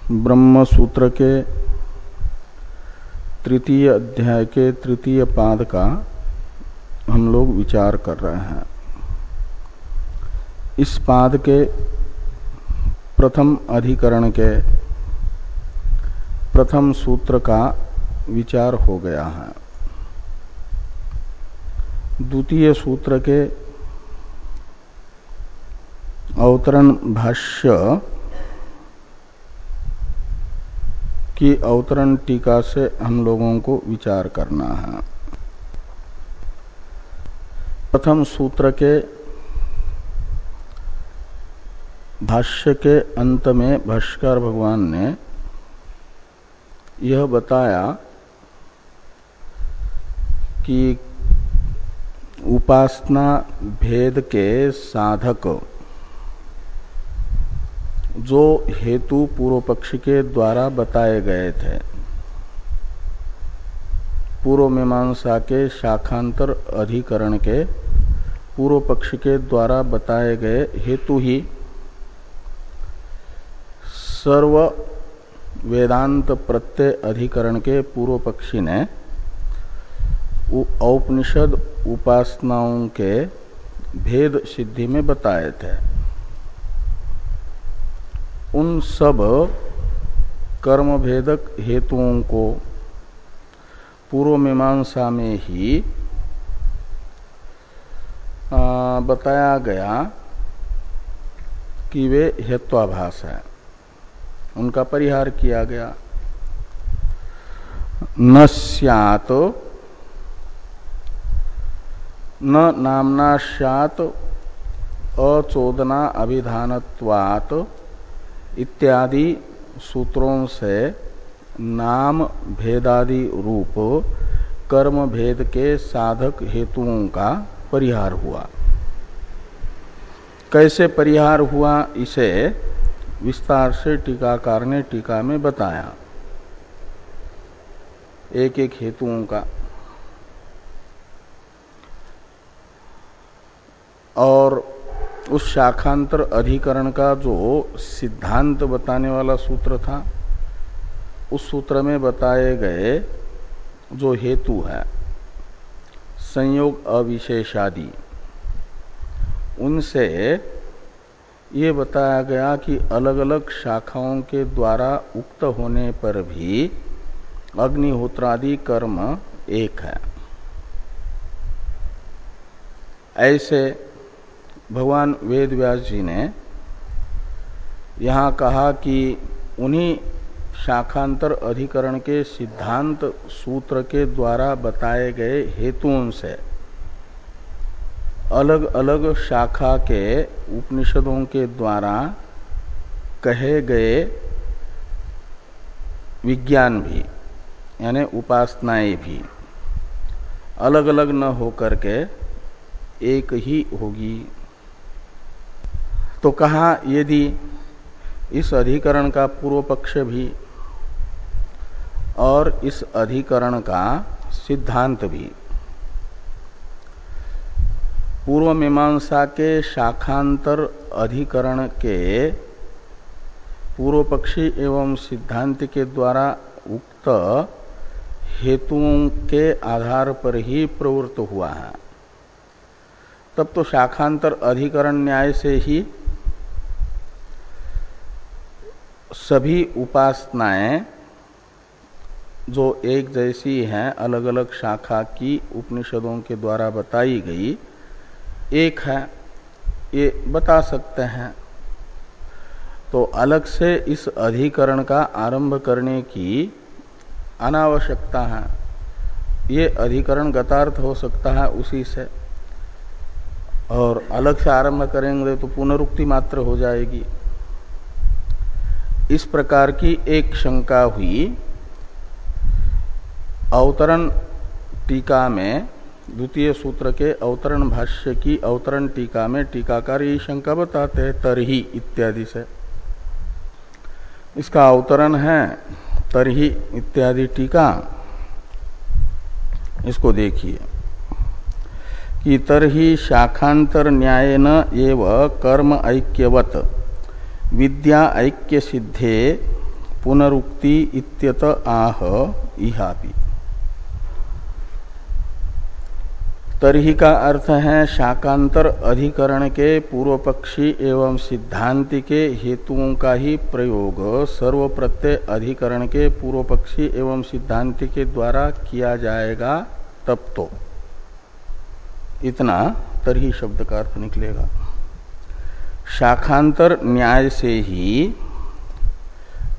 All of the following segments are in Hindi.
ब्रह्म सूत्र के तृतीय अध्याय के तृतीय पाद का हम लोग विचार कर रहे हैं। इस पाद के प्रथम अधिकरण के प्रथम सूत्र का विचार हो गया है। द्वितीय सूत्र के अवतरण भाष्य की अवतरण टीका से हम लोगों को विचार करना है। प्रथम सूत्र के भाष्य के अंत में भाष्यकार भगवान ने यह बताया कि उपासना भेद के साधक जो हेतु पूर्व पक्ष के द्वारा बताए गए थे, पूर्व मीमांसा के शाखांतर अधिकरण के पूर्व पक्ष के द्वारा बताए गए हेतु ही सर्व वेदांत प्रत्यय अधिकरण के पूर्व पक्षी ने औपनिषद उपासनाओं के भेद सिद्धि में बताए थे। उन सब कर्म भेदक हेतुओं को पूर्व मीमांसा में ही बताया गया कि वे हेत्वाभास है, उनका परिहार किया गया। न स्यात् न नामना स्यात् अचोदना अभिधानत्वात् इत्यादि सूत्रों से नाम भेदादि रूप कर्म भेद के साधक हेतुओं का परिहार हुआ। कैसे परिहार हुआ, इसे विस्तार से टीकाकार ने टीका में बताया, एक एक हेतुओं का। और उस शाखांतर अधिकरण का जो सिद्धांत बताने वाला सूत्र था, उस सूत्र में बताए गए जो हेतु है संयोग अविशेषादि, उनसे ये बताया गया कि अलग अलग शाखाओं के द्वारा उक्त होने पर भी अग्निहोत्रादि कर्म एक है। ऐसे भगवान वेद व्यास जी ने यहाँ कहा कि उन्हीं शाखांतर अधिकरण के सिद्धांत सूत्र के द्वारा बताए गए हेतुओं से अलग अलग शाखा के उपनिषदों के द्वारा कहे गए विज्ञान भी, यानी उपासनाएं भी अलग अलग न होकर के एक ही होगी। तो कहा यदि इस अधिकरण का पूर्व पक्ष भी और इस अधिकरण का सिद्धांत भी पूर्व मीमांसा के शाखांतर अधिकरण के पूर्व पक्षी एवं सिद्धांत के द्वारा उक्त हेतुओं के आधार पर ही प्रवृत्त हुआ है, तब तो शाखांतर अधिकरण न्याय से ही सभी उपासनाएं जो एक जैसी हैं, अलग अलग शाखा की उपनिषदों के द्वारा बताई गई एक है, ये बता सकते हैं। तो अलग से इस अधिकरण का आरंभ करने की अनावश्यकता है। ये अधिकरण गतार्थ हो सकता है उसी से, और अलग से आरंभ करेंगे तो पुनरुक्ति मात्र हो जाएगी। इस प्रकार की एक शंका हुई। अवतरण टीका में, द्वितीय सूत्र के अवतरण भाष्य की अवतरण टीका में टीकाकार ये शंका बताते हैं तरही इत्यादि से। इसका अवतरण है तरही इत्यादि टीका। इसको देखिए कि तरही शाखांतर न्यायेन एव कर्म ऐक्यवत विद्या ऐक्य सिद्धे पुनरुक्ति इत्यत आह इहापि। तरही का अर्थ है शाकांतर अधिकरण के पूर्व पक्षी एवं सिद्धांति के हेतुओं का ही प्रयोग सर्व प्रत्यय अधिकरण के पूर्व पक्षी एवं सिद्धांति के द्वारा किया जाएगा तब तो इतना तरही शब्द का अर्थ निकलेगा। शाखांतर न्याय से ही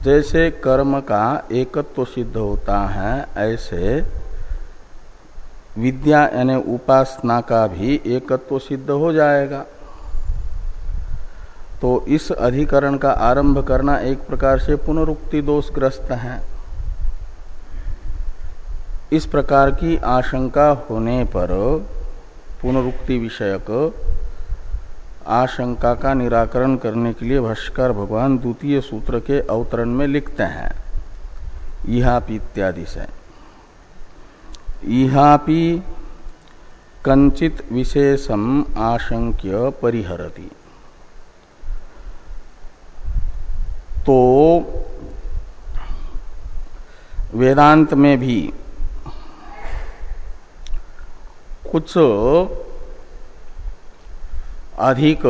जैसे कर्म का एकत्व सिद्ध होता है ऐसे विद्या यानी उपासना का भी एकत्व सिद्ध हो जाएगा। तो इस अधिकरण का आरंभ करना एक प्रकार से पुनरुक्ति दोषग्रस्त है। इस प्रकार की आशंका होने पर पुनरुक्ति विषयक आशंका का निराकरण करने के लिए भाष्यकार भगवान द्वितीय सूत्र के अवतरण में लिखते हैं इहापि इत्यादि से। इहापि कंचित विशेषम आशंक्य परिहरति। तो वेदांत में भी कुछ अधिक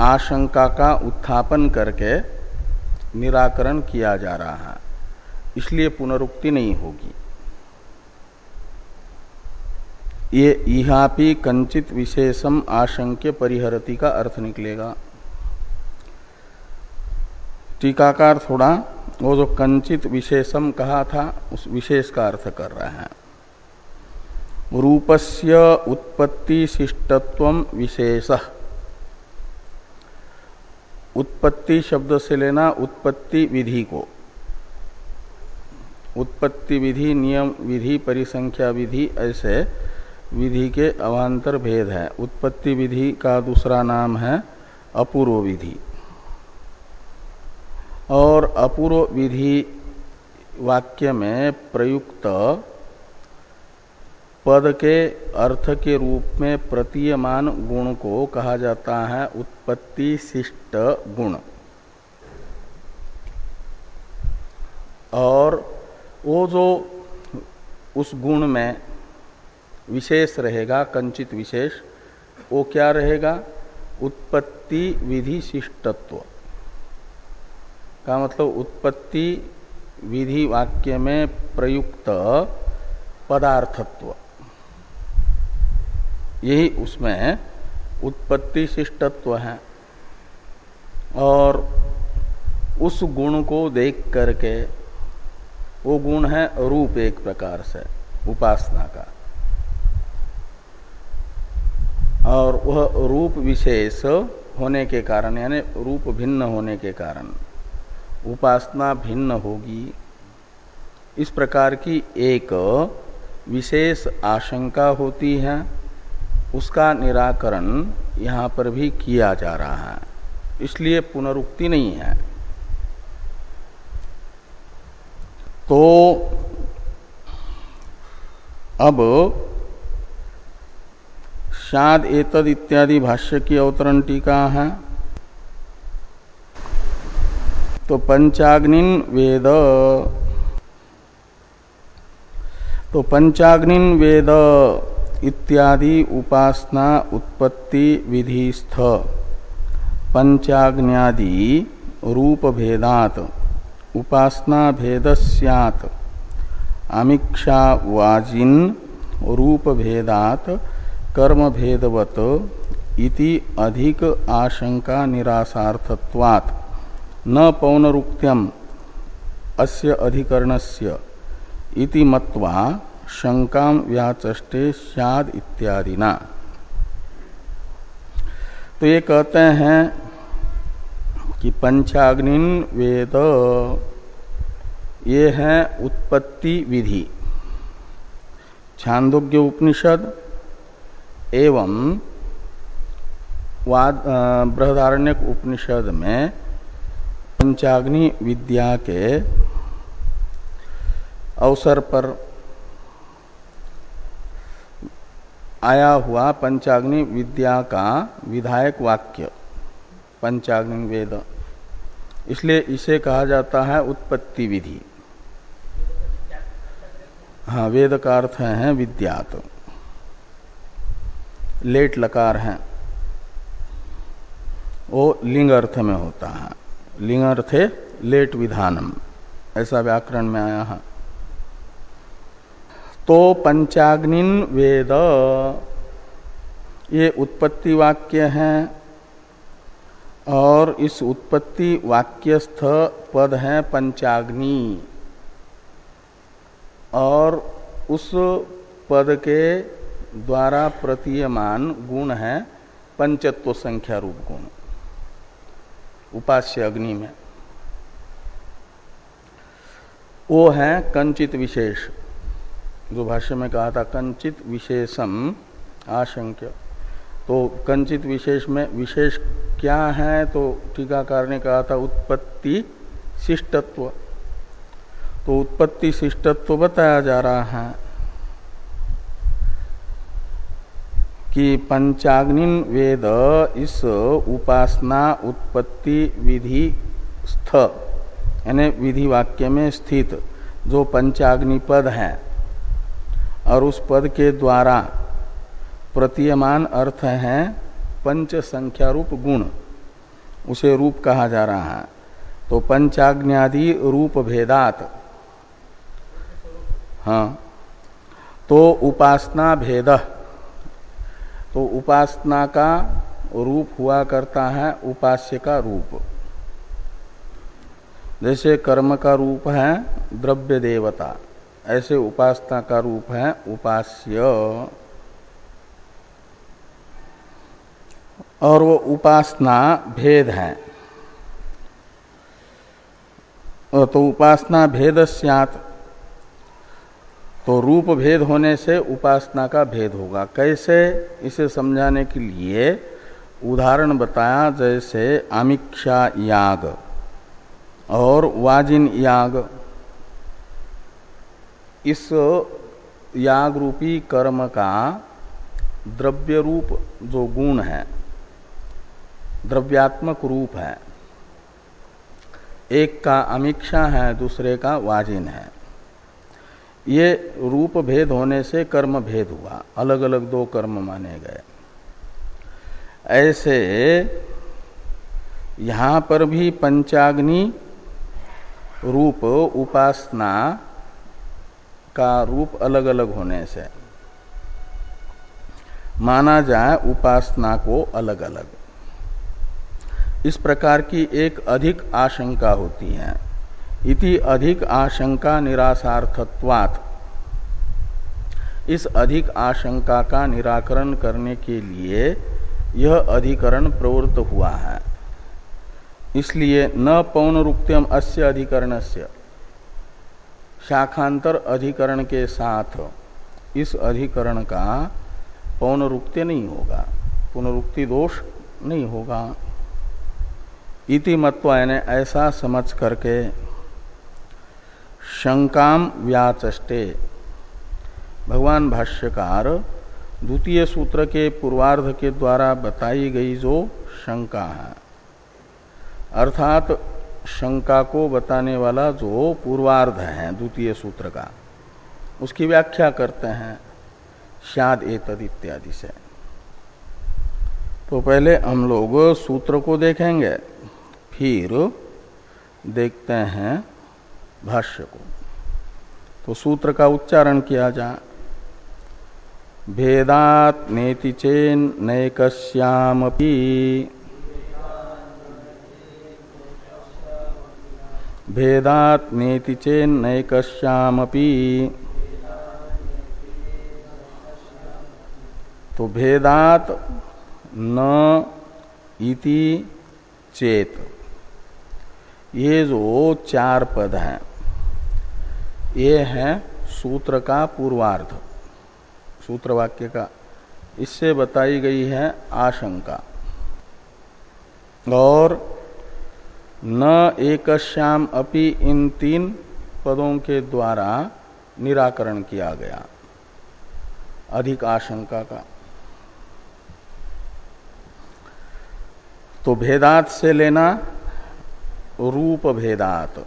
आशंका का उत्थापन करके निराकरण किया जा रहा है, इसलिए पुनरुक्ति नहीं होगी। ये इहापि कंचित विशेषम आशंक्य परिहरति का अर्थ निकलेगा। टीकाकार थोड़ा वो जो कंचित विशेषम कहा था उस विशेष का अर्थ कर रहे हैं। रूपस्य उत्पत्ति शिष्टत्वम विशेषः। उत्पत्ति शब्द से लेना उत्पत्ति विधि को। उत्पत्ति विधि, नियम विधि, परिसंख्या विधि, ऐसे विधि के अवान्तर भेद है। उत्पत्ति विधि का दूसरा नाम है अपूर्व विधि। और अपूर्व विधि वाक्य में प्रयुक्त पद के अर्थ के रूप में प्रतीयमान गुण को कहा जाता है उत्पत्ति शिष्ट गुण। और वो जो उस गुण में विशेष रहेगा, कंचित विशेष, वो क्या रहेगा? उत्पत्ति विधि शिष्टत्व का मतलब उत्पत्ति विधि वाक्य में प्रयुक्त पदार्थत्व, यही उसमें उत्पत्ति शिष्टत्व है। और उस गुण को देख करके, वो गुण है रूप एक प्रकार से उपासना का, और वह रूप विशेष होने के कारण यानी रूप भिन्न होने के कारण उपासना भिन्न होगी। इस प्रकार की एक विशेष आशंका होती है, उसका निराकरण यहाँ पर भी किया जा रहा है, इसलिए पुनरुक्ति नहीं है। तो अब शाद एतद इत्यादि भाष्य की अवतरण टीका है। तो पंचाग्निन वेद, तो पंचाग्निन वेद इत्यादि उपासना उत्पत्ति विधिस्थ पंचाग्न्यादि रूप भेदात उपासना भेदस्यात् आमिक्षावाजिन रूप भेदात कर्म भेदवत इति अधिक आशंका निरासार्थत्वात् न पौनरुक्त्यम अस्य अधिकरणस्य इति मत्वा शंकाम व्याचष्टे स्याद इत्यादिना। तो ये कहते हैं कि पंचाग्निन वेद, ये है उत्पत्ति विधि। छांदोग्य उपनिषद एवं बृहदारण्यक उपनिषद में पंचाग्नि विद्या के अवसर पर आया हुआ पंचाग्नि विद्या का विधायक वाक्य पंचाग्नि वेद, इसलिए इसे कहा जाता है उत्पत्ति विधि। हाँ, वेद का अर्थ है विद्यात, लेट लकार है, वो लिंग अर्थ में होता है। लिंग अर्थे लेट विधानम, ऐसा व्याकरण में आया है। तो पंचाग्निन वेद, ये उत्पत्ति वाक्य है और इस उत्पत्ति वाक्यस्थ पद है पंचाग्नि, और उस पद के द्वारा प्रतीयमान गुण है पंचत्व संख्या रूप गुण उपास्य अग्नि में। वो है कंचित विशेष, जो भाष्य में कहा था कंचित विशेषम आशंक्य। तो कंचित विशेष में विशेष क्या है, तो टीकाकार ने कहा था उत्पत्ति शिष्टत्व। तो उत्पत्ति शिष्टत्व बताया जा रहा है कि पंचाग्निन वेद इस उपासना उत्पत्ति विधि स्थ, यानी विधि वाक्य में स्थित जो पंचाग्नि पद है और उस पद के द्वारा प्रतीयमान अर्थ है पंच संख्या रूप गुण, उसे रूप कहा जा रहा है। तो पंचाग्न्यादि रूप भेदात, हाँ, तो उपासना भेद, तो उपासना का रूप हुआ करता है उपास्य का रूप। जैसे कर्म का रूप है द्रव्य देवता, ऐसे उपासना का रूप है उपास्य, और वो उपासना भेद है। तो उपासना भेद स्यात्, तो रूप भेद होने से उपासना का भेद होगा। कैसे, इसे समझाने के लिए उदाहरण बताया, जैसे आमिक्षा याग और वाजिन याग। इस याग रूपी कर्म का द्रव्य रूप जो गुण है, द्रव्यात्मक रूप है, एक का अमीक्षा है, दूसरे का वाजिन है। ये रूप भेद होने से कर्म भेद हुआ, अलग अलग दो कर्म माने गए। ऐसे यहां पर भी पंचाग्नि रूप उपासना का रूप अलग अलग होने से माना जाए उपासना को अलग अलग। इस प्रकार की एक अधिक आशंका होती है। इति अधिक आशंका निरासार्थत्वात्, इस अधिक आशंका का निराकरण करने के लिए यह अधिकरण प्रवृत्त हुआ है। इसलिए न पौनरुक्त्यम अस्य अधिकरणस्य, शाखांतर अधिकरण के साथ इस अधिकरण का पौनरुक्त्य नहीं होगा, पुनरुक्ति दोष नहीं होगा। इति मत्वा, यानी ऐसा समझ करके, शंकाम व्याचष्टे, भगवान भाष्यकार द्वितीय सूत्र के पूर्वार्ध के द्वारा बताई गई जो शंका है, अर्थात शंका को बताने वाला जो पूर्वार्ध है द्वितीय सूत्र का, उसकी व्याख्या करते हैं शाद एतद इत्यादि से। तो पहले हम लोग सूत्र को देखेंगे, फिर देखते हैं भाष्य को। तो सूत्र का उच्चारण किया जाए। भेदात् नेति चेन नैकस्यामपि, भेदात् नेति चेन नैकस्यामपि, तो भेदात् न इति चेत, ये जो चार पद हैं ये है सूत्र का पूर्वार्ध, सूत्र वाक्य का। इससे बताई गई है आशंका। और न एकश्याम अपि, इन तीन पदों के द्वारा निराकरण किया गया अधिक आशंका का। तो भेदात से लेना रूप भेदात,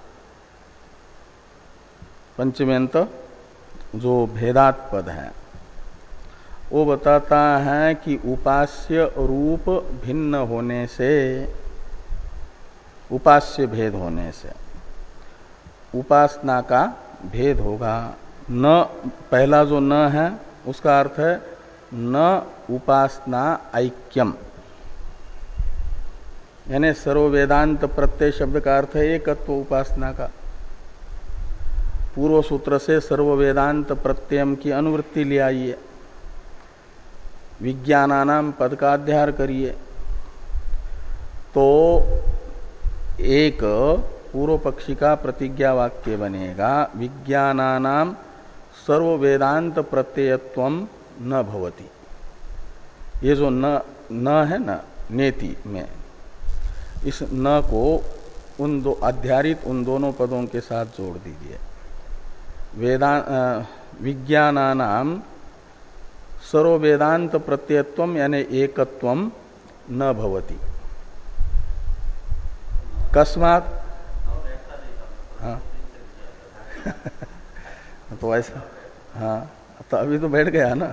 पंचम्यंत जो भेदात पद है वो बताता है कि उपास्य रूप भिन्न होने से, उपास्य भेद होने से उपासना का भेद होगा। न पहला जो न है उसका अर्थ है न उपासना ऐक्यम, यानी सर्व वेदांत प्रत्यय शब्द का अर्थ है एकत्व उपासना का। पूर्व सूत्र से सर्व वेदांत प्रत्ययम की अनुवृत्ति ले आइए, विज्ञानानाम पद का अध्याय करिए, तो एक पूर्व पक्षी का प्रतिज्ञा वाक्य बनेगा विज्ञानानाम सर्व वेदांत प्रत्ययत्वम न भवति। ये जो न है ना नेति में, इस न को उन दो अध्यारित उन दोनों पदों के साथ जोड़ दीजिए। विज्ञानानाम सर्व वेदांत प्रत्ययत्वम यानी एकत्वम न भवति। कस्मात्, हाँ तो ऐसा, हाँ तो अभी तो बैठ गया ना।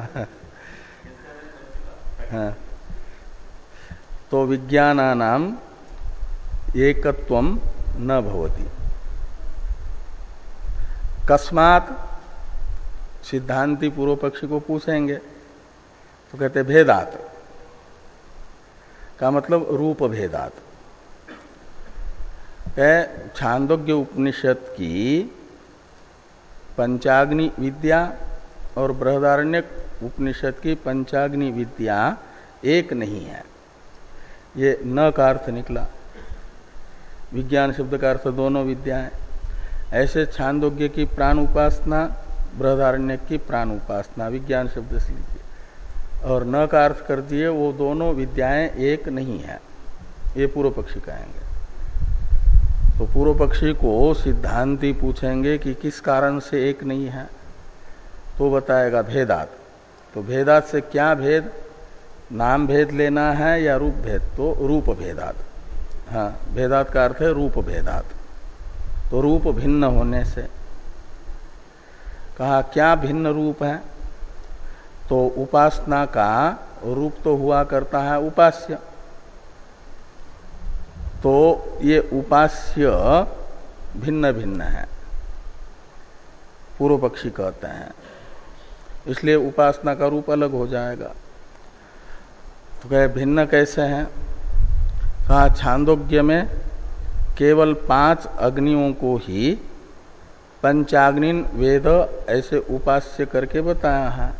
हाँ तो विज्ञानानाम एकत्वम न भवति। कस्मात् सिद्धांति पूर्व पक्षी को पूछेंगे तो कहते भेदात का मतलब रूप भेदात। छांदोग्य उपनिषद की पंचाग्नि विद्या और बृहदारण्यक उपनिषद की पंचाग्नि विद्या एक नहीं है, ये न का अर्थ निकला। विज्ञान शब्द का अर्थ दोनों विद्याएं। ऐसे छांदोग्य की प्राण उपासना, बृहदारण्यक की प्राण उपासना, विज्ञान शब्द से लीजिए, और न का अर्थ कर दिए वो दोनों विद्याएं एक नहीं है, ये पूर्व पक्षी कहेंगे। तो पूर्व पक्षी को सिद्धांती पूछेंगे कि किस कारण से एक नहीं है, तो बताएगा भेदात। तो भेदात से क्या भेद, नाम भेद लेना है या रूप भेद, तो रूप भेदात। हाँ भेदात का अर्थ है रूप भेदात, तो रूप भिन्न होने से। कहा क्या भिन्न रूप है, तो उपासना का रूप तो हुआ करता है उपास्य, तो ये उपास्य भिन्न भिन्न है, पूर्व पक्षी कहते हैं, इसलिए उपासना का रूप अलग हो जाएगा। तो कहे भिन्न कैसे हैं, कहा छांदोग्य में केवल 5 अग्नियों को ही पंचाग्निन वेद ऐसे उपास्य करके बताया है,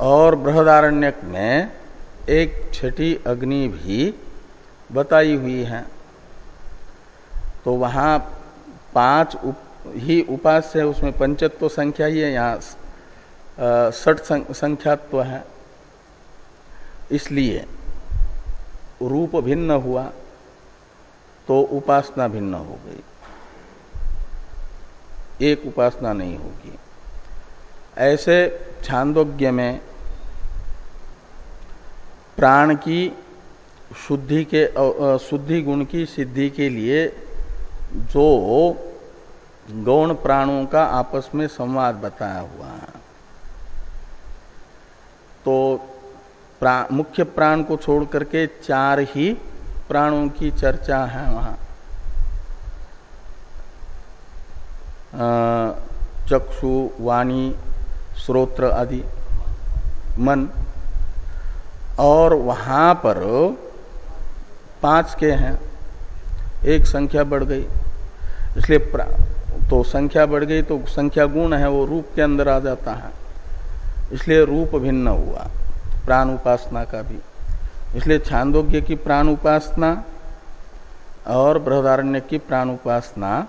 और बृहदारण्यक में 1/6 अग्नि भी बताई हुई है। तो वहाँ 5 ही उपास्य है, उसमें पंचत्व संख्या ही है, यहाँ 60 संख्यात्व है, इसलिए रूप भिन्न हुआ तो उपासना भिन्न हो गई, एक उपासना नहीं होगी। ऐसे छांदोग्य में प्राण की शुद्धि के शुद्धि गुण की सिद्धि के लिए जो गौण प्राणों का आपस में संवाद बताया हुआ है, तो मुख्य प्राण को छोड़ करके 4 ही प्राणों की चर्चा है वहाँ। चक्षु, वाणी, श्रोत्र आदि, मन, और वहाँ पर 5 के हैं, एक संख्या बढ़ गई, इसलिए तो संख्या बढ़ गई तो संख्या गुण है, वो रूप के अंदर आ जाता है, इसलिए रूप भिन्न हुआ प्राण उपासना का भी। इसलिए छांदोग्य की प्राण उपासना और बृहदारण्य की प्राण उपासना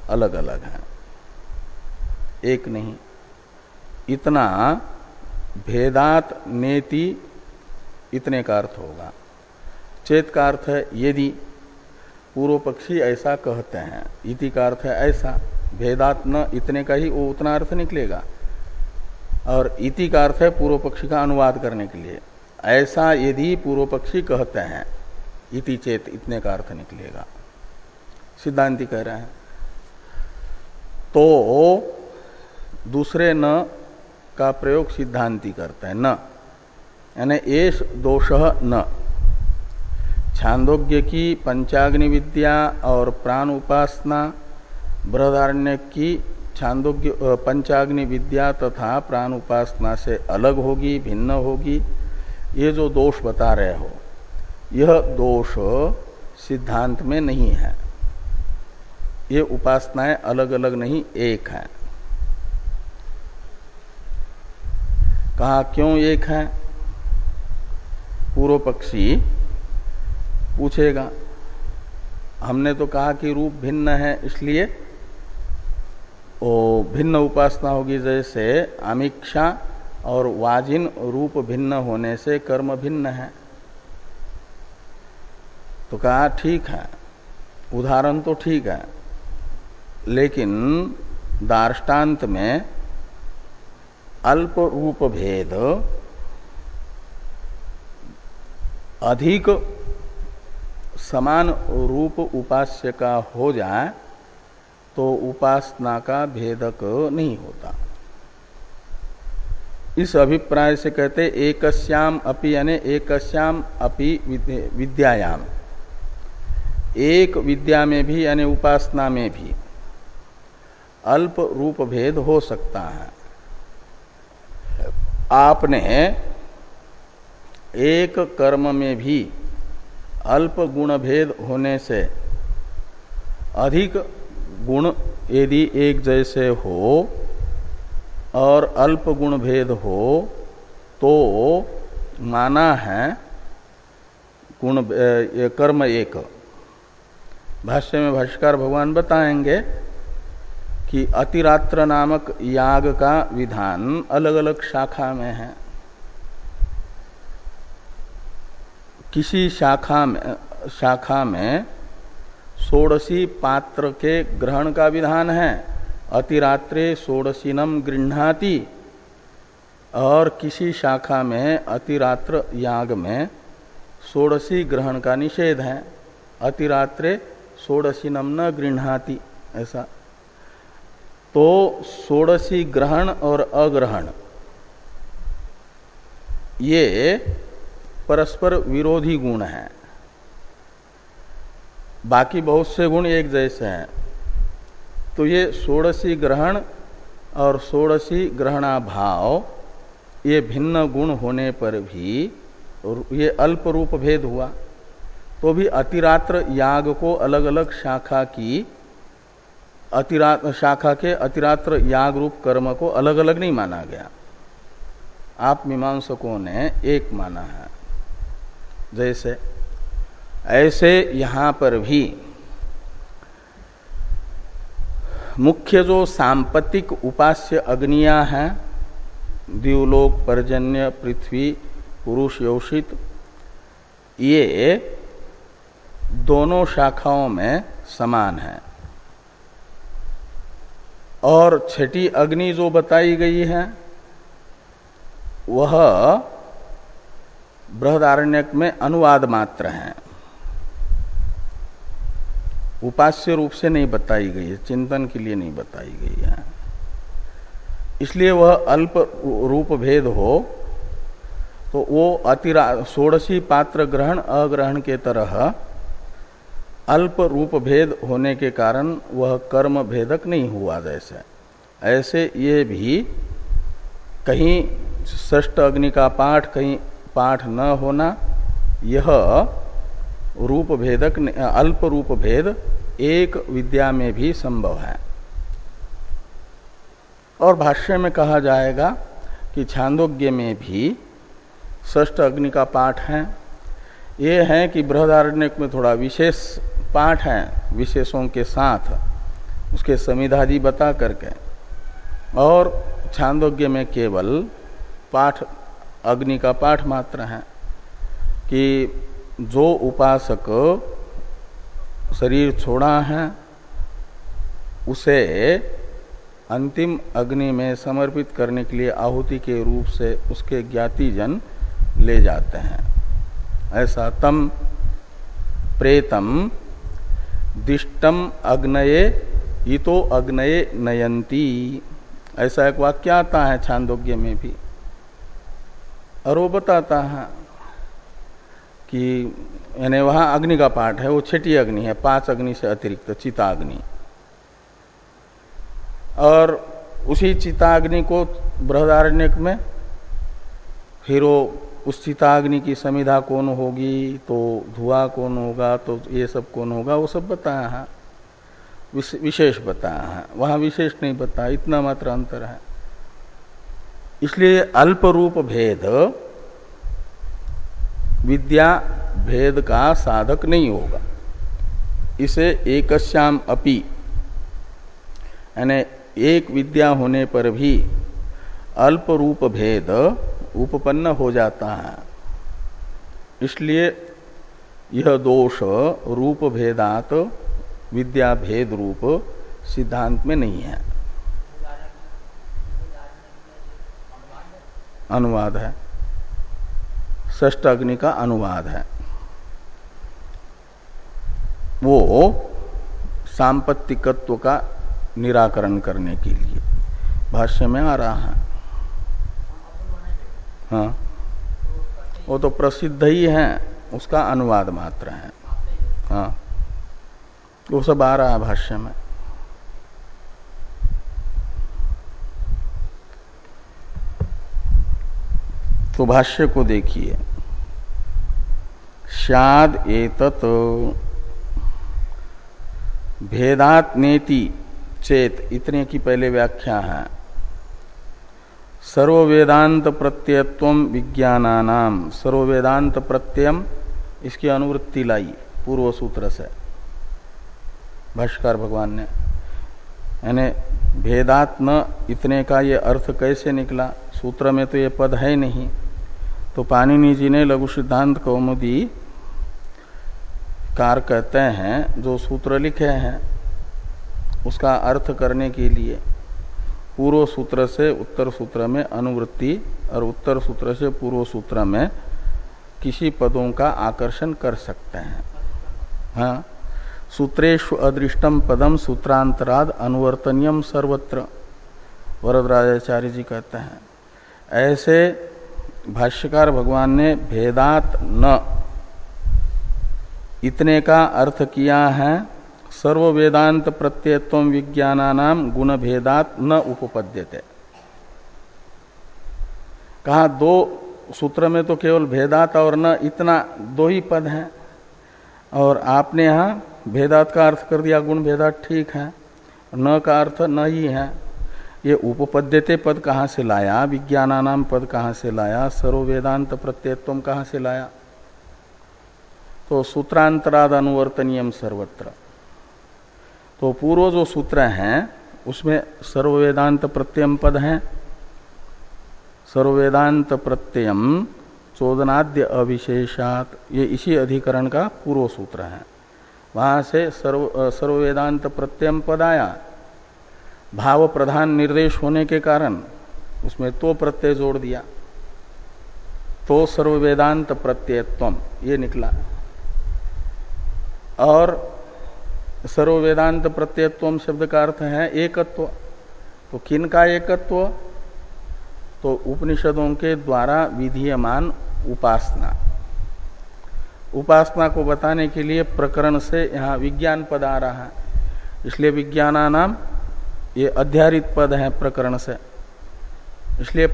अलग अलग है, एक नहीं। इतना भेदात नेति इतने का अर्थ होगा। चेत का अर्थ है यदि, पूर्व पक्षी ऐसा कहते हैं, इति का अर्थ है ऐसा, भेदात न इतने का ही वो उतना अर्थ निकलेगा, और इति का अर्थ है पूर्व पक्षी का अनुवाद करने के लिए। ऐसा यदि पूर्व पक्षी कहते हैं, इति चेत इतने का अर्थ निकलेगा, सिद्धांति कह रहे हैं। तो दूसरे न का प्रयोग सिद्धांति करता है, न यानी एष दोषः न। छांदोग्य की पंचाग्नि विद्या और प्राण उपासना बृहदारण्यक की छांदोग्य पंचाग्नि विद्या तथा प्राण उपासना से अलग होगी, भिन्न होगी। ये जो दोष बता रहे हो, यह दोष सिद्धांत में नहीं है। ये उपासनाएं अलग अलग नहीं, एक है। कहा क्यों एक है? पूर्व पक्षी पूछेगा, हमने तो कहा कि रूप भिन्न है, इसलिए वो भिन्न उपासना होगी। जैसे आमिक्षा और वाजिन रूप भिन्न होने से कर्म भिन्न है। तो कहा ठीक है, उदाहरण तो ठीक है, लेकिन दार्ष्टान्त में अल्प रूप भेद अधिक समान रूप उपास्य का हो जाए तो उपासना का भेदक नहीं होता। इस अभिप्राय से कहते एकस्याम अपि यानी एकस्याम अपि विद्यायाम, एक विद्या में भी यानी उपासना में भी अल्प रूप भेद हो सकता है। आपने एक कर्म में भी अल्प गुण भेद होने से अधिक गुण यदि एक जैसे हो और अल्प गुण भेद हो तो माना है गुण कर्म एक। भाष्य में भाष्यकार भगवान बताएंगे कि अतिरात्र नामक याग का विधान अलग अलग शाखा में है। किसी शाखा में षोडशी पात्र के ग्रहण का विधान है, अतिरात्रे षोडशीनम गृह्णाति, और किसी शाखा में अतिरात्र याग में षोडशी ग्रहण का निषेध है, अतिरात्रे षोडशीनम न गृह्णाति ऐसा। तो षोडशी ग्रहण और अग्रहण ये परस्पर विरोधी गुण हैं। बाकी बहुत से गुण एक जैसे हैं। तो ये षोडशी ग्रहण और षोडशी ग्रहणाभाव ये भिन्न गुण होने पर भी ये अल्प रूप भेद हुआ। तो भी अतिरात्र याग को अलग अलग शाखा की शाखा के अतिरात्र याग रूप कर्म को अलग अलग नहीं माना गया। आप मीमांसकों ने एक माना है। जैसे ऐसे यहां पर भी मुख्य जो सांपत्तिक उपास्य अग्नियां हैं, द्युलोक, पर्जन्य, पृथ्वी, पुरुष, योषित, ये दोनों शाखाओं में समान है। और छठी अग्नि जो बताई गई है वह बृहदारण्यक में अनुवाद मात्र है, उपास्य रूप से नहीं बताई गई है, चिंतन के लिए नहीं बताई गई है। इसलिए वह अल्प रूप भेद हो तो वो षोडशी पात्र ग्रहण अग्रहण के तरह अल्प रूप भेद होने के कारण वह कर्म भेदक नहीं हुआ। जैसे ऐसे ये भी कहीं षष्ठ अग्नि का पाठ, कहीं पाठ न होना, यह रूप भेदक अल्प रूप भेद एक विद्या में भी संभव है। और भाष्य में कहा जाएगा कि छांदोग्य में भी षष्ठ अग्नि का पाठ है। ये है कि बृहदारण्यक में थोड़ा विशेष पाठ है, विशेषों के साथ उसके समिधादि बता करके, और छांदोग्य में केवल पाठ अग्नि का पाठ मात्र है कि जो उपासक शरीर छोड़ा है उसे अंतिम अग्नि में समर्पित करने के लिए आहुति के रूप से उसके ज्ञातिजन ले जाते हैं। ऐसा तम प्रेतम दिष्टम अग्नये इतो अग्नये नयंती, ऐसा एक वाक्य आता है छांदोग्य में भी। और वो बताता है कि यानी वहां अग्नि का पाठ है, वो छठी अग्नि है, 5 अग्नि से अतिरिक्त चिताग्नि। और उसी चिताग्नि को बृहदारण्यक में फिर वो उस चिताग्नि की समिधा कौन होगी, तो धुआं कौन होगा, तो ये सब कौन होगा, वो सब बताया है, विशेष बताया है। वहां विशेष नहीं बताया, इतना मात्र अंतर है। इसलिए अल्प रूप भेद विद्या भेद का साधक नहीं होगा। इसे एकस्याम अपि, यानी एक विद्या होने पर भी अल्प रूप भेद उपपन्न हो जाता है। इसलिए यह दोष रूप भेदात विद्या भेद रूप सिद्धांत में नहीं है, अनुवाद है, षष्ठ अग्नि का अनुवाद है। वो सांपत्तिकत्व का निराकरण करने के लिए भाष्य में आ रहा है। हाँ, वो तो प्रसिद्ध ही है, उसका अनुवाद मात्र है। हाँ, वो सब आ रहा है भाष्य में। तो भाष्य को देखिए, स्याद् एतत् भेदात् नेति चेत, इतने की पहले व्याख्या है। सर्व वेदांत प्रत्ययत्वम विज्ञानानाम, सर्व वेदांत प्रत्ययम, इसकी अनुवृत्ति लाई पूर्व सूत्र से भाष्यकार भगवान ने। यानी भेदात् न, इतने का ये अर्थ कैसे निकला, सूत्र में तो ये पद है नहीं। तो पाणिनि जी ने लघु सिद्धांत कौमुदी कार कहते हैं, जो सूत्र लिखे हैं उसका अर्थ करने के लिए पूर्व सूत्र से उत्तर सूत्र में अनुवृत्ति और उत्तर सूत्र से पूर्व सूत्र में किसी पदों का आकर्षण कर सकते हैं। हाँ, सूत्रेषु अदृष्टम पदम सूत्रांतराद अनुवर्तनीयम सर्वत्र, वरदराजाचार्य जी कहते हैं। ऐसे भाष्यकार भगवान ने भेदात न, इतने का अर्थ किया है सर्व वेदांत प्रत्ययत्व विज्ञानानाम गुण भेदात न उपपद्यते। कहा दो सूत्र में तो केवल भेदात और न, इतना दो ही पद हैं, और आपने यहाँ भेदात का अर्थ कर दिया गुण भेदात, ठीक है, न का अर्थ न ही है। ये उपपद्यते पद कहाँ से लाया, विज्ञानानाम पद कहाँ से लाया, सर्व वेदांत प्रत्ययत्व कहाँ से लाया? तो सूत्रांतराद अनुवर्तनीयम सर्वत्र। तो पूर्व जो सूत्र हैं उसमें सर्व वेदांत प्रत्ययम पद हैं। सर्व वेदांत प्रत्ययम चोदनाद्य अविशेषात, ये इसी अधिकरण का पूर्व सूत्र है। वहां से सर्व वेदांत प्रत्ययम पद आया। भाव प्रधान निर्देश होने के कारण उसमें तो प्रत्यय जोड़ दिया, तो सर्व वेदांत प्रत्ययत्वम ये निकला। और सर्व वेदांत प्रत्ययत्वम शब्द का अर्थ है एकत्व। तो किन का एकत्व? तो उपनिषदों के द्वारा विधीयमान उपासना। उपासना को बताने के लिए प्रकरण से यहाँ विज्ञान पद आ रहा है, इसलिए विज्ञानानाम ये अध्यारित पद है प्रकरण से, इसलिए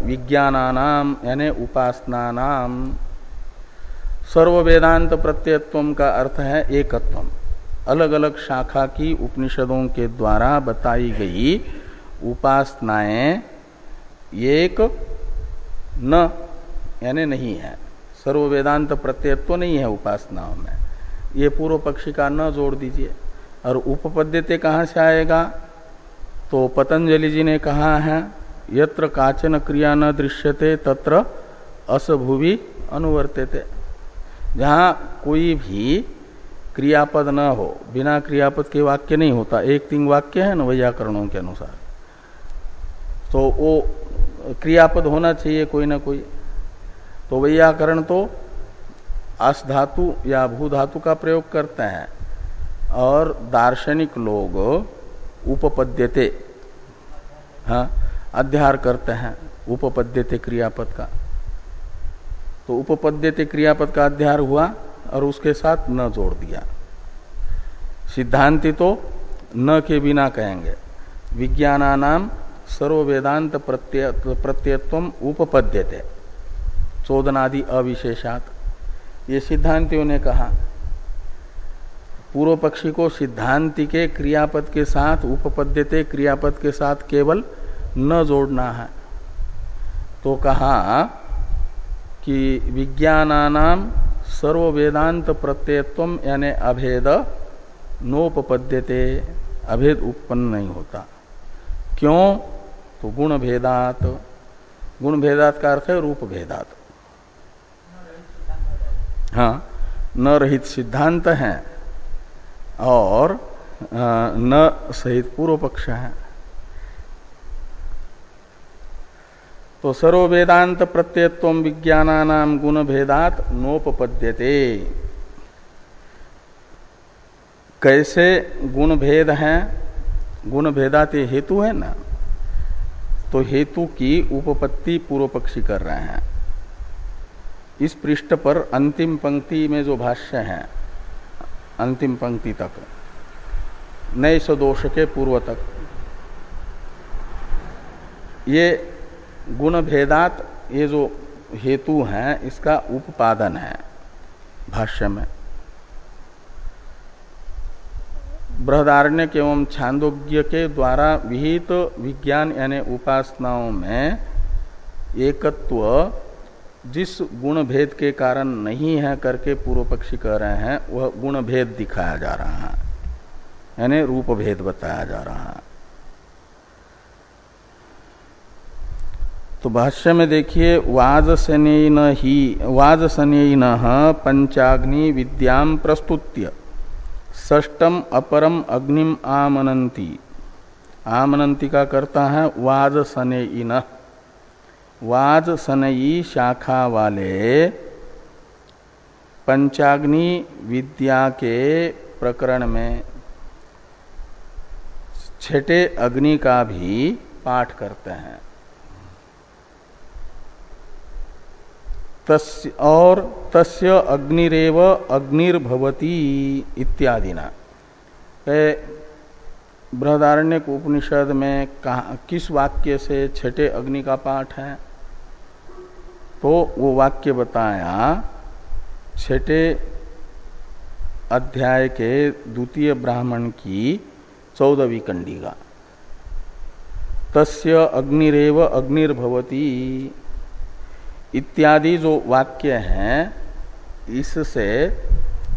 विज्ञानानाम यानी उपासनानाम। सर्व वेदांत प्रत्ययत्वम का अर्थ है एकत्वम, अलग अलग शाखा की उपनिषदों के द्वारा बताई गई उपासनाएं एक न यानी नहीं है। सर्व वेदांत प्रत्ययत्व नहीं है उपासनाओं में, ये पूर्व पक्षी का न जोड़ दीजिए। और उपपद्यते कहाँ से आएगा? तो पतंजलि जी ने कहा है, यत्र काचन क्रिया न दृश्यते तत्र असभुवि अनुवर्तते। जहाँ कोई भी क्रियापद न हो, बिना क्रियापद के वाक्य नहीं होता। एक तीन वाक्य है न वैयाकरणों के अनुसार, तो वो क्रियापद होना चाहिए कोई ना कोई। तो वैयाकरण तो अस धातु या भू धातु का प्रयोग करते हैं और दार्शनिक लोग उपपद्यते, हाँ, अध्यार करते हैं उपपद्यते क्रियापद का। तो उपपद्यते क्रियापद का अध्यार हुआ और उसके साथ न जोड़ दिया। सिद्धांति तो न के बिना कहेंगे विज्ञानानाम सर्व वेदांत प्रत्ययत्वम उपपद्यते चोदनादि अविशेषात, ये सिद्धांतियों ने कहा। पूर्व पक्षी को सिद्धांति के क्रियापद के साथ उपपद्यते क्रियापद के साथ केवल न जोड़ना है। तो कहा कि विज्ञानानाम सर्व वेदांत प्रत्ययत्वम यानी अभेद नोपपद्यते, अभेद उत्पन्न नहीं होता। क्यों? तो गुण भेदात, गुण भेदात का अर्थ है रूप भेदात। हाँ, न रहित सिद्धांत है और न सहित पूर्व पक्ष है। तो सर्व वेदांत प्रत्ययत्वम विज्ञानानाम गुण भेदात नोपपद्यते। कैसे गुण भेद हैं? गुण भेदात ये हेतु है ना, तो हेतु की उपपत्ति पूर्व पक्षी कर रहे हैं। इस पृष्ठ पर अंतिम पंक्ति में जो भाष्य है, अंतिम पंक्ति तक, नैष दोष के पूर्व तक, ये गुण भेदात ये जो हेतु हैं इसका उपादान है भाष्य में। बृहदारण्यक एवं छांदोग्य के द्वारा विहित विज्ञान यानी उपासनाओं में एकत्व जिस गुण भेद के कारण नहीं है करके पूर्व पक्षी कह रहे हैं, वह गुण भेद दिखाया जा रहा है, यानी रूप भेद बताया जा रहा है। तो भाष्य में देखिए, वाजसनेन पंचाग्नि विद्याम प्रस्तुत्य षष्टम अपरम अग्निम आमनंती। आमनंती का करता है वाजसनेन, वाजसनयी शाखा वाले पंचाग्नि विद्या के प्रकरण में छठे अग्नि का भी पाठ करते हैं। और तस्य अग्निरेव अग्निर्भवती इत्यादि ना। बृहदारण्यक उपनिषद में किस वाक्य से छठे अग्नि का पाठ है? तो वो वाक्य बताया छठे अध्याय के द्वितीय ब्राह्मण की 14वीं कंडिका, तस्य अग्निरेव अग्निर्भवती इत्यादि जो वाक्य हैं, इससे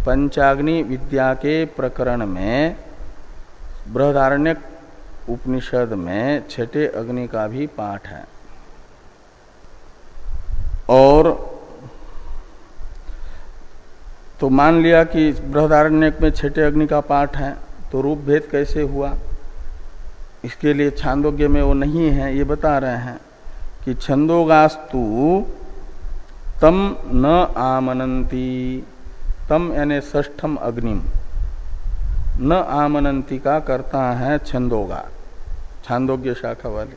पंचाग्नि विद्या के प्रकरण में बृहदारण्यक उपनिषद में छठे अग्नि का भी पाठ है। और तो मान लिया कि बृहदारण्यक में छठे अग्नि का पाठ है, तो रूप भेद कैसे हुआ? इसके लिए छांदोग्य में वो नहीं है, ये बता रहे हैं कि छंदोगास्तु तम न आमनंती, तम यानी षष्ठम अग्निम, न आमनंती का करता है छंदोगा, छांदोग्य शाखा वाले।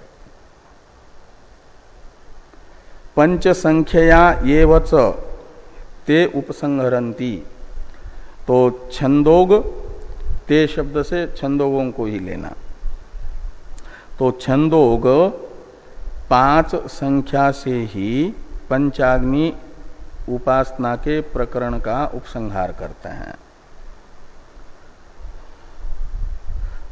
पंच संख्यया एवच ते उपसंहरंती, तो छंदोग ते शब्द से छंदोगों को ही लेना। तो छंदोग 5 संख्या से ही पंचाग्नि उपासना के प्रकरण का उपसंहार करते हैं।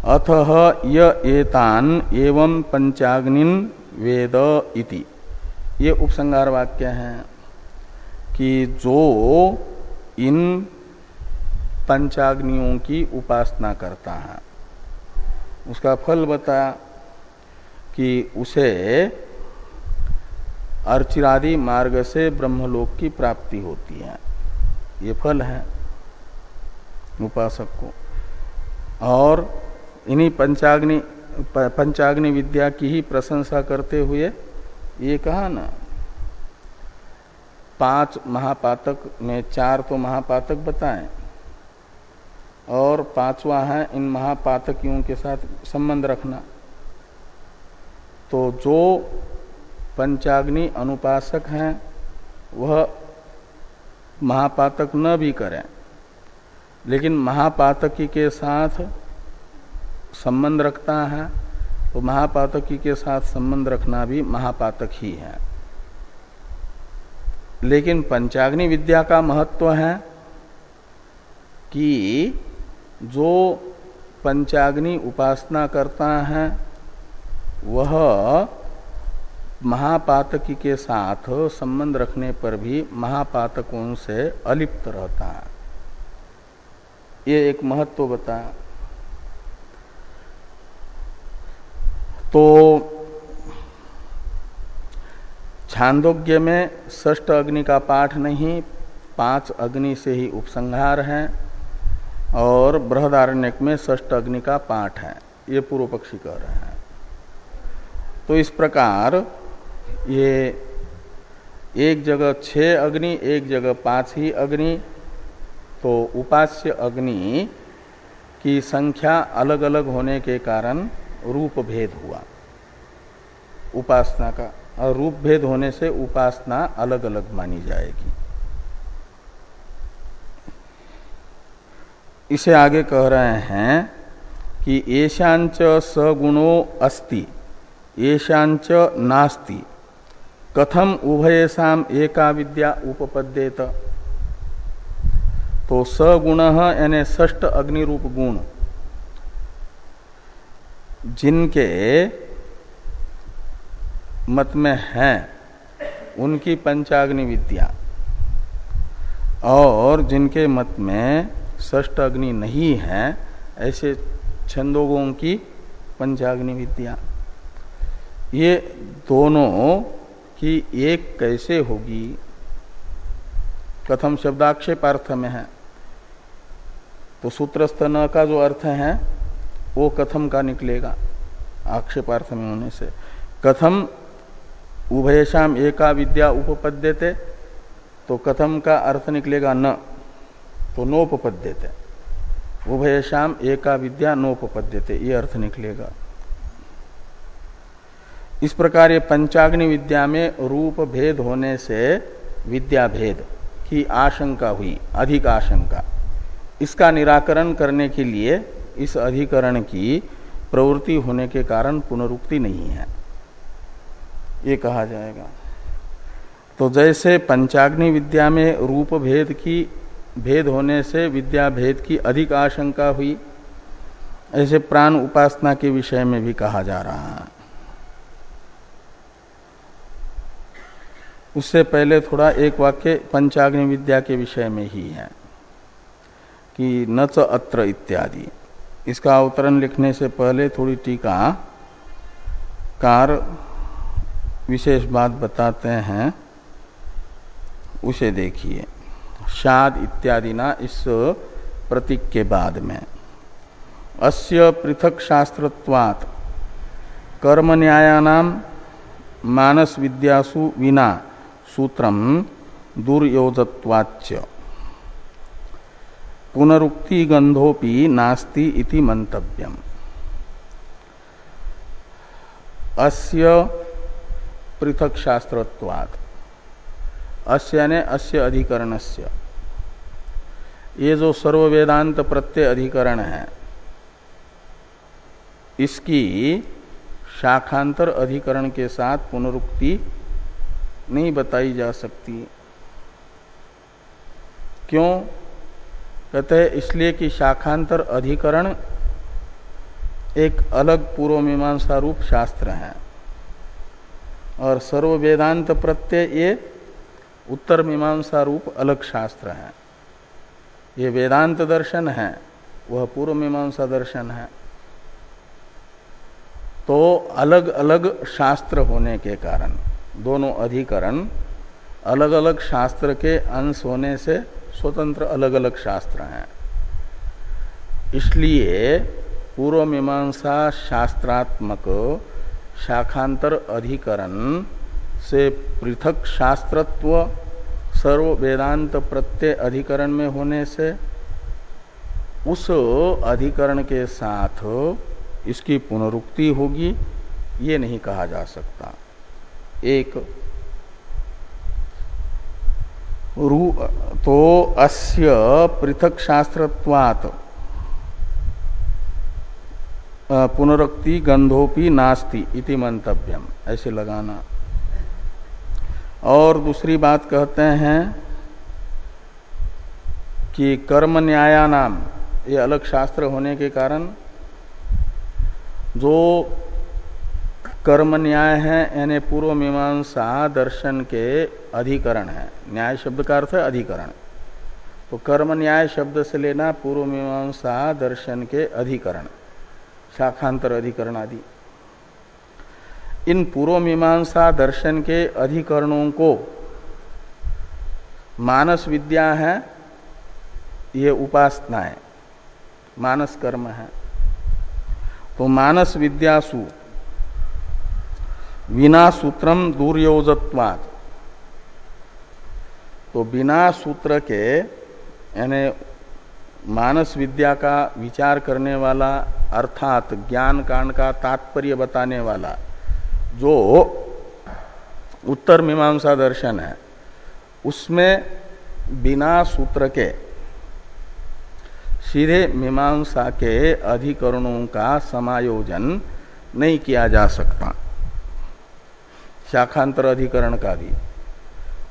अतः य एतान एवं पंचाग्निन वेद इति, ये उपसंहार वाक्य है कि जो इन पंचाग्नियों की उपासना करता है उसका फल बताया कि उसे अर्चिरादि मार्ग से ब्रह्मलोक की प्राप्ति होती है। ये फल है उपासक को। और इन्हीं पंचाग्नि विद्या की ही प्रशंसा करते हुए ये कहा ना 5 महापातक में 4 तो महापातक बताएं और 5वां है इन महापातकियों के साथ संबंध रखना। तो जो पंचाग्नि अनुपासक हैं वह महापातक न भी करें, लेकिन महापातकी के साथ संबंध रखता है, तो महापातकी के साथ संबंध रखना भी महापातक ही है। लेकिन पंचाग्नि विद्या का महत्व है कि जो पंचाग्नि उपासना करता है वह महापातकी के साथ संबंध रखने पर भी महापातकों से अलिप्त रहता है। ये एक महत्व बताया। तो छांदोग्य में षष्ठ अग्नि का पाठ नहीं, 5 अग्नि से ही उपसंहार है, और बृहदारण्यक में षष्ठ अग्नि का पाठ है, ये पूर्व पक्षी कह रहे हैं। तो इस प्रकार ये एक जगह 6 अग्नि, एक जगह 5 ही अग्नि, तो उपास्य अग्नि की संख्या अलग अलग होने के कारण रूप भेद हुआ उपासना का, और रूप भेद होने से उपासना अलग अलग मानी जाएगी। इसे आगे कह रहे हैं कि येषांच सगुणो अस्ति येषांच नास्ति कथम उभयेषाम एका विद्या उपपद्येत। तो सगुण यानी षष्ठ अग्नि रूप गुण जिनके मत में है उनकी पंचाग्नि विद्या, और जिनके मत में षष्ठ अग्नि नहीं है ऐसे छंदोगों की पंचाग्नि विद्या, ये दोनों की एक कैसे होगी। कथम शब्दाक्षेपार्थ में है, तो सूत्रस्थ न का जो अर्थ है वो कथम का निकलेगा आक्षेपार्थ में होने से। कथम उभयशाम एका विद्या उपपद्यते, तो कथम का अर्थ निकलेगा न, तो नोपपद्यते। उभयशाम एका विद्या नोपपद्यते, ये अर्थ निकलेगा। इस प्रकार ये पंचाग्नि विद्या में रूप भेद होने से विद्या भेद की आशंका हुई, अधिक आशंका। इसका निराकरण करने के लिए इस अधिकरण की प्रवृत्ति होने के कारण पुनरुक्ति नहीं है, ये कहा जाएगा। तो जैसे पंचाग्नि विद्या में रूप भेद होने से विद्या भेद की अधिक आशंका हुई, ऐसे प्राण उपासना के विषय में भी कहा जा रहा है। उससे पहले थोड़ा एक वाक्य पंचाग्नि विद्या के विषय में ही है कि न च अत्र इत्यादि। इसका अवतरण लिखने से पहले थोड़ी टीका कार विशेष बात बताते हैं, उसे देखिए। शाद इत्यादि ना इस प्रतीक के बाद में अस्य पृथक शास्त्रत्वात् कर्म न्यायानाम मानस विद्यासु विना सूत्रम दुर्योजत्वाच्च पुनरुक्ति गंधोपि नास्ति इति मंतव्यम। अस्य पृथक शास्त्रत्वात्, अस्य ने अस्य अधिकरणस्य, ये जो सर्व वेदांत प्रत्यय अधिकरण है इसकी शाखांतर अधिकरण के साथ पुनरुक्ति नहीं बताई जा सकती। क्यों कहते हैं? इसलिए कि शाखांतर अधिकरण एक अलग पूर्व मीमांसा रूप शास्त्र है और सर्व वेदांत प्रत्यय ये उत्तर मीमांसा रूप अलग शास्त्र है। ये वेदांत दर्शन है, वह पूर्व मीमांसा दर्शन है। तो अलग अलग शास्त्र होने के कारण दोनों अधिकरण अलग अलग शास्त्र के अंश होने से स्वतंत्र अलग अलग शास्त्र हैं। इसलिए पूर्व मीमांसा शास्त्रात्मक शाखांतर अधिकरण से पृथक शास्त्रत्व सर्व वेदांत प्रत्यय अधिकरण में होने से उस अधिकरण के साथ इसकी पुनरुक्ति होगी, ये नहीं कहा जा सकता। एक तो अस्य पृथक शास्त्रत्वात् पुनरुक्ति गंधोपि नास्ति इति मंतव्यम, ऐसे लगाना। और दूसरी बात कहते हैं कि कर्म न्यायानाम, ये अलग शास्त्र होने के कारण जो कर्म न्याय है यानी पूर्व मीमांसा दर्शन के अधिकरण है। न्याय शब्द का अर्थ है अधिकरण, तो कर्म न्याय शब्द से लेना पूर्व मीमांसा दर्शन के अधिकरण, शाखांतर अधिकरण आदि। इन पूर्व मीमांसा दर्शन के अधिकरणों को मानस विद्या है, ये उपासनाएं मानस कर्म है। तो मानस विद्यासु विना सूत्रम दुर्योजत्वात्, तो बिना सूत्र के यानी मानस विद्या का विचार करने वाला अर्थात ज्ञान कांड का तात्पर्य बताने वाला जो उत्तर मीमांसा दर्शन है, उसमें बिना सूत्र के सीधे मीमांसा के अधिकरणों का समायोजन नहीं किया जा सकता। शाखांतर अधिकरण का भी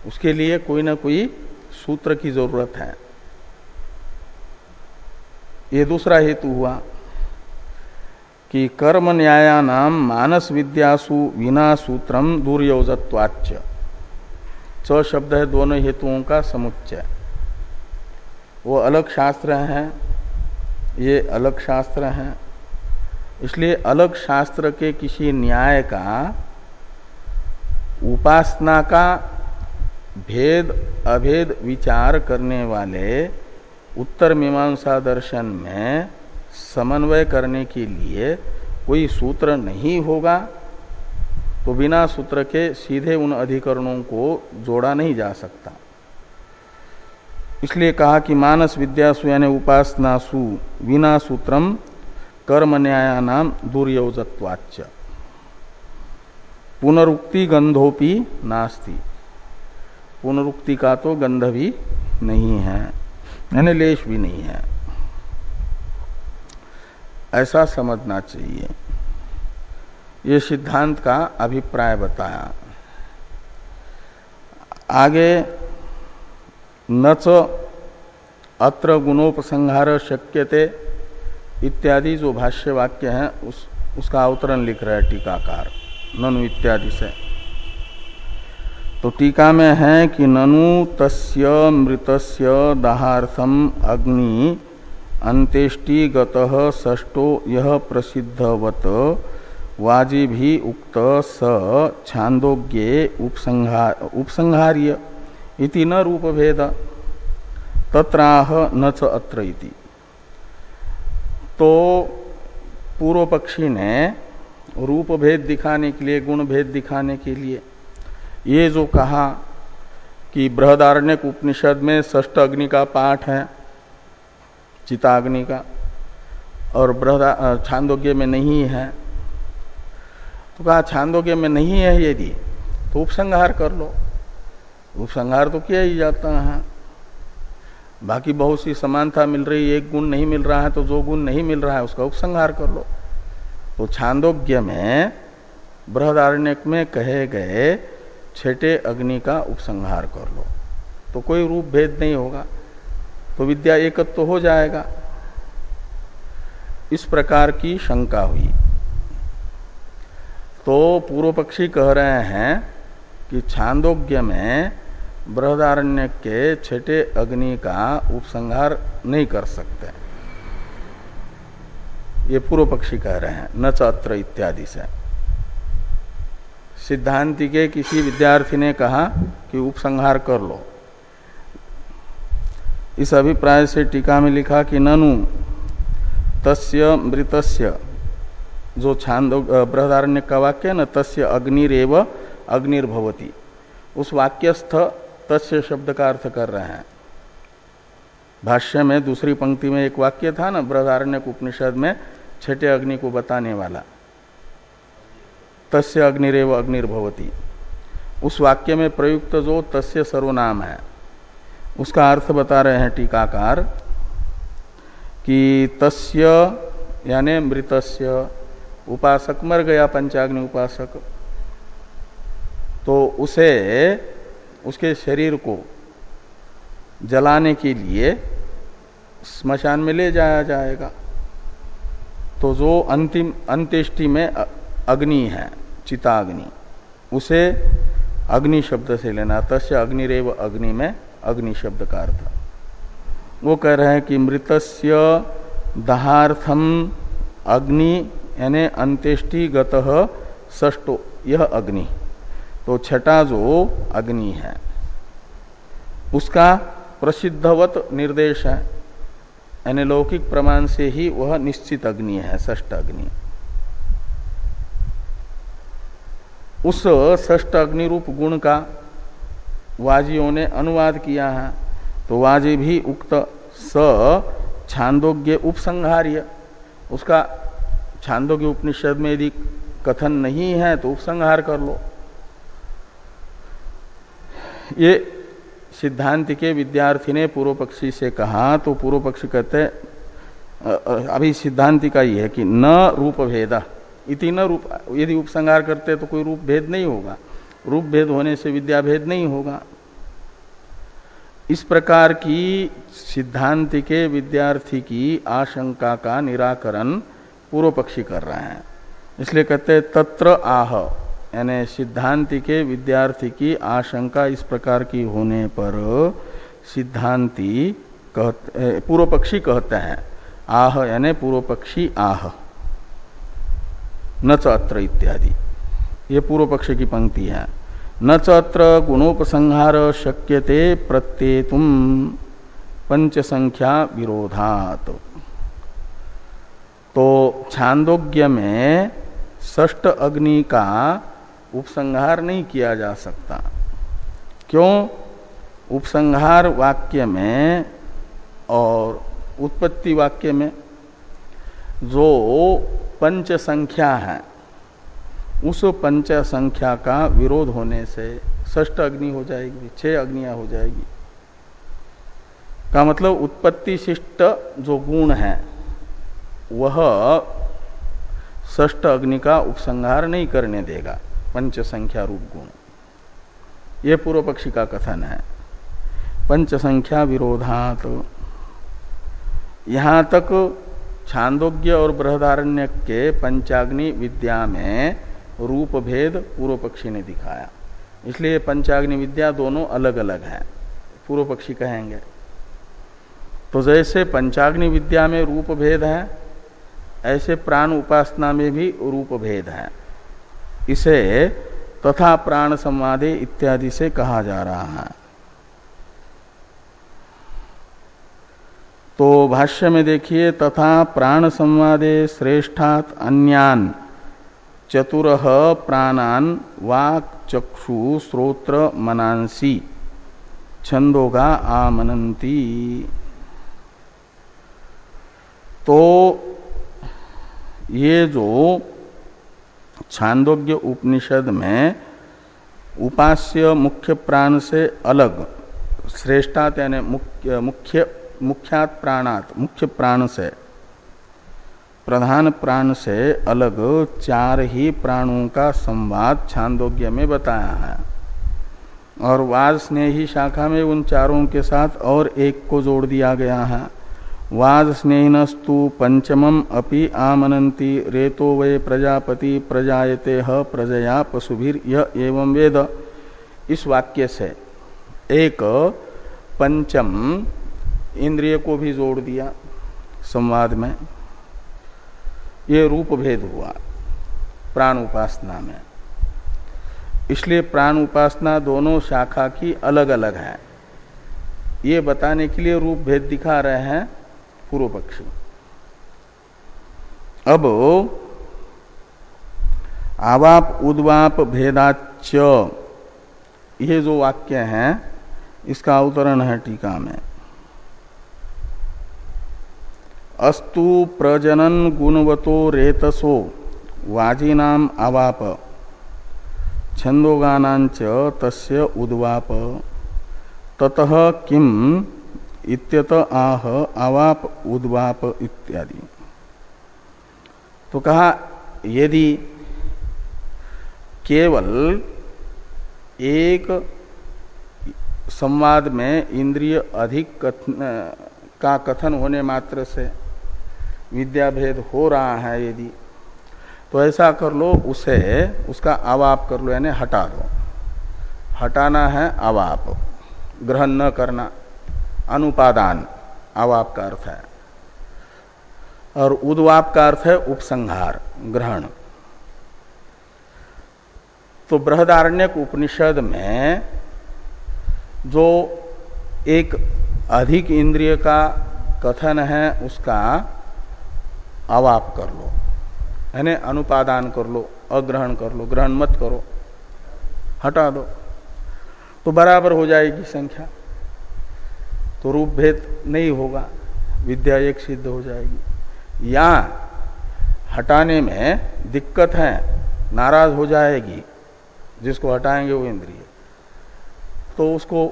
उसके लिए कोई ना कोई सूत्र की जरूरत है। ये दूसरा हेतु हुआ कि कर्म न्यायानाम मानस विद्यासु विना सूत्रम दुर्योजत्वाच्च। च शब्द है दोनों हेतुओं का समुच्चय। वो अलग शास्त्र हैं, ये अलग शास्त्र हैं, इसलिए अलग शास्त्र के किसी न्याय का उपासना का भेद अभेद विचार करने वाले उत्तर मीमांसा दर्शन में समन्वय करने के लिए कोई सूत्र नहीं होगा, तो बिना सूत्र के सीधे उन अधिकरणों को जोड़ा नहीं जा सकता। इसलिए कहा कि मानस विद्यासु यानी उपासनासु विना सूत्रम कर्म न्यायानाम दुर्योजत्वाच्च पुनरुक्ति गंधोपि नास्ति। पुनरुक्ति का तो गंध भी नहीं है, यानी लेश भी नहीं है, ऐसा समझना चाहिए। ये सिद्धांत का अभिप्राय बताया। आगे न च अत्र गुणोपसंहार शक्यते इत्यादि जो भाष्य वाक्य है उसका अवतरण लिख रहा है टीकाकार ननु इत्यादि से। तो टीका में है कि ननु तस्य मृतस्य दाहार्थम अग्नि अंत्येष्टि गतः षष्ठो यह प्रसिद्धवत वाजी भी उक्त स छांदोग्ये उपसंहार्य इति न रूप भेद तत्राह न च अत्र इति। तो पूर्व पक्षी ने रूप भेद दिखाने के लिए, गुण भेद दिखाने के लिए ये जो कहा कि बृहदारण्यक उपनिषद में षष्ठ अग्नि का पाठ है, चिताग्नि का, और छांदोग्य में नहीं है, तो कहा छांदोग्य में नहीं है यदि तो उपसंहार कर लो। उपसंहार तो किया ही जाता है, बाकी बहुत सी समानता मिल रही है, एक गुण नहीं मिल रहा है तो जो गुण नहीं मिल रहा है उसका उपसंहार कर लो। तो छांदोग्य में बृहदारण्यक में कहे गए छठे अग्नि का उपसंहार कर लो, तो कोई रूप भेद नहीं होगा, तो विद्या एकत्व तो हो जाएगा। इस प्रकार की शंका हुई। तो पूर्व पक्षी कह रहे हैं कि छांदोग्य में बृहदारण्यक के छठे अग्नि का उपसंहार नहीं कर सकते, ये पूर्व पक्षी कह रहे हैं न च अत्र इत्यादि से। सिद्धांति के किसी विद्यार्थी ने कहा कि उपसंहार कर लो। इस अभिप्राय से टीका में लिखा कि ननु तस्य मृतस्य, जो बृहदारण्यक का वाक्य न तस्य अग्निरेव अग्निर्भवति, उस वाक्यस्थ तस्य शब्द का अर्थ कर रहे हैं। भाष्य में दूसरी पंक्ति में एक वाक्य था ना, बृहदारण्यक उपनिषद में छठे अग्नि को बताने वाला, तस्य अग्निरेव अग्निर्भवति। उस वाक्य में प्रयुक्त जो तस्य सर्वनाम है उसका अर्थ बता रहे हैं टीकाकार कि तस्य यानी मृतस्य, उपासक मर गया पंचाग्नि उपासक, तो उसे उसके शरीर को जलाने के लिए स्मशान में ले जाया जाएगा। तो जो अंतिम अंत्येष्टि में अग्नि है, चिताग्नि, उसे अग्नि शब्द से लेना। तस्य अग्निरेव अग्नि में अग्नि शब्द का अर्थ वो कह रहे हैं कि मृतस्य दहार्थम अग्नि यानी अंत्येष्टि गतः षष्ठो, यह अग्नि। तो छठा जो अग्नि है उसका प्रसिद्धवत निर्देश है, यानी लौकिक प्रमाण से ही वह निश्चित अग्नि है, षष्ठ अग्नि। उस षष्ठ अग्नि रूप गुण का वाजियों ने अनुवाद किया है। तो वाजी भी उक्त स छांदोग्य उपसंहार्य, उसका छांदोग्य उपनिषद में यदि कथन नहीं है तो उपसंहार कर लो। ये सिद्धांत के विद्यार्थी ने पूर्व पक्षी से कहा, तो पूर्व पक्षी कहते अभी सिद्धांति का ये है कि न रूप भेद इति न रूप, यदि उपसंहार करते तो कोई रूप भेद नहीं होगा, रूप भेद होने से विद्या भेद नहीं होगा। इस प्रकार की सिद्धांति के विद्यार्थी की आशंका का निराकरण पूर्व पक्षी कर रहे हैं। इसलिए कहते तत्र आह, यानी सिद्धांति के विद्यार्थी की आशंका इस प्रकार की होने पर सिद्धांति पूर्व पक्षी कहते हैं आह, यानी पूर्व पक्षी आह, न च अत्र इत्यादि, ये पूर्व पक्ष की पंक्ति है। न च अत्र गुणोपसंहार शक्यते प्रत्येतुम पंच संख्या विरोधात। तो छांदोग्य में षष्ठ अग्नि का उपसंहार नहीं किया जा सकता। क्यों? उपसंहार वाक्य में और उत्पत्ति वाक्य में जो पंच संख्या है, उस पंच संख्या का विरोध होने से षष्ठ अग्नि हो जाएगी, 6 अग्नियां हो जाएगी। का मतलब उत्पत्ति शिष्ट जो गुण है वह षष्ठ अग्नि का उपसंहार नहीं करने देगा, पंच संख्या रूप गुण। ये पूर्व पक्षी का कथन है। पंच संख्या विरोधात, यहां तक छांदोग्य और बृहदारण्यक के पंचाग्नि विद्या में रूप भेद पूर्व पक्षी ने दिखाया, इसलिए पंचाग्नि विद्या दोनों अलग अलग है, पूर्व पक्षी कहेंगे। तो जैसे पंचाग्नि विद्या में रूप भेद है, ऐसे प्राण उपासना में भी रूप भेद है। इसे तथा प्राण संवादे इत्यादि से कहा जा रहा है। तो भाष्य में देखिए, तथा प्राण संवादे श्रेष्ठात् अन्यान चतुरः प्राणान वाक् चक्षु श्रोत्र मनांसी छंदोगा आमनंती। तो ये जो छांदोग्य उपनिषद में उपास्य मुख्य प्राण से अलग श्रेष्ठात यानी मुख्यात प्राणात, मुख्य प्राण से, प्रधान प्राण से अलग 4 ही प्राणों का संवाद छांदोग्य में बताया है। और वाद स्नेही शाखा में उन 4 के साथ और एक को जोड़ दिया गया है। वाद स्नेहिनस्तु पंचमम अपि आमनंती रेतो वे प्रजापति प्रजायते ह प्रजया पशुभिर यह एवं वेद। इस वाक्य से एक पंचम इंद्रिय को भी जोड़ दिया संवाद में। ये रूप भेद हुआ प्राण उपासना में। इसलिए प्राण उपासना दोनों शाखा की अलग अलग है, ये बताने के लिए रूप भेद दिखा रहे हैं पूर्व पक्षी। अब आवाप उद्वाप भेदाच्य, ये जो वाक्य हैं इसका अवतरण है टीका में। अस्तु प्रजनन गुणवतो रेतसो वाजीनाम आवाप छंदोगानांच तस्य उद्वाप ततः किम इत्यत आह आवाप उद्वाप इत्यादि। तो कहा यदि केवल एक संवाद में इंद्रिय अधिक का कथन होने मात्र से विद्या भेद हो रहा है यदि, तो ऐसा कर लो, उसे उसका आवाप कर लो, यानी हटा दो। हटाना है आवाप, ग्रहण न करना, अनुपादान आवाप का अर्थ है। और उद्वाप का अर्थ है उपसंहार, ग्रहण। तो बृहदारण्यक उपनिषद में जो एक अधिक इंद्रिय का कथन है उसका आवाप कर लो, यानी अनुपादान कर लो, अग्रहण कर लो, ग्रहण मत करो, हटा दो, तो बराबर हो जाएगी संख्या। तो रूप भेद नहीं होगा, विद्या एक सिद्ध हो जाएगी। या हटाने में दिक्कत है, नाराज हो जाएगी जिसको हटाएंगे वो इंद्रिय, तो उसको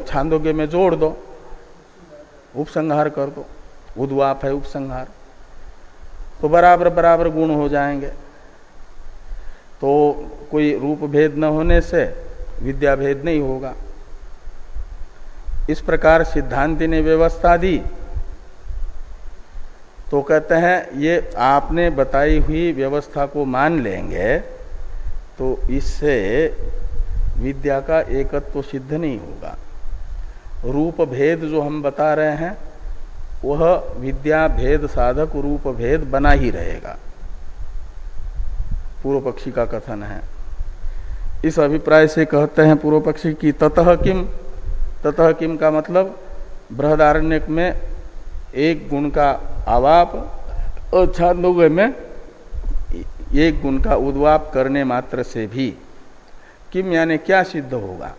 छांदोग्य में जोड़ दो, उपसंहार कर दो। उद्वाप है उपसंहार, तो बराबर बराबर गुण हो जाएंगे। तो कोई रूप भेद न होने से विद्या भेद नहीं होगा। इस प्रकार सिद्धांति ने व्यवस्था दी। तो कहते हैं ये आपने बताई हुई व्यवस्था को मान लेंगे तो इससे विद्या का एकत्व सिद्ध नहीं होगा। रूप भेद जो हम बता रहे हैं वह विद्या भेद साधक रूप भेद बना ही रहेगा, पूर्व पक्षी का कथन है। इस अभिप्राय से कहते हैं पूर्व पक्षी की ततः किम। ततः किम का मतलब बृहदारण्यक में एक गुण का आवाप और छांदोग्य में एक गुण का उद्वाप करने मात्र से भी किम यानी क्या सिद्ध होगा?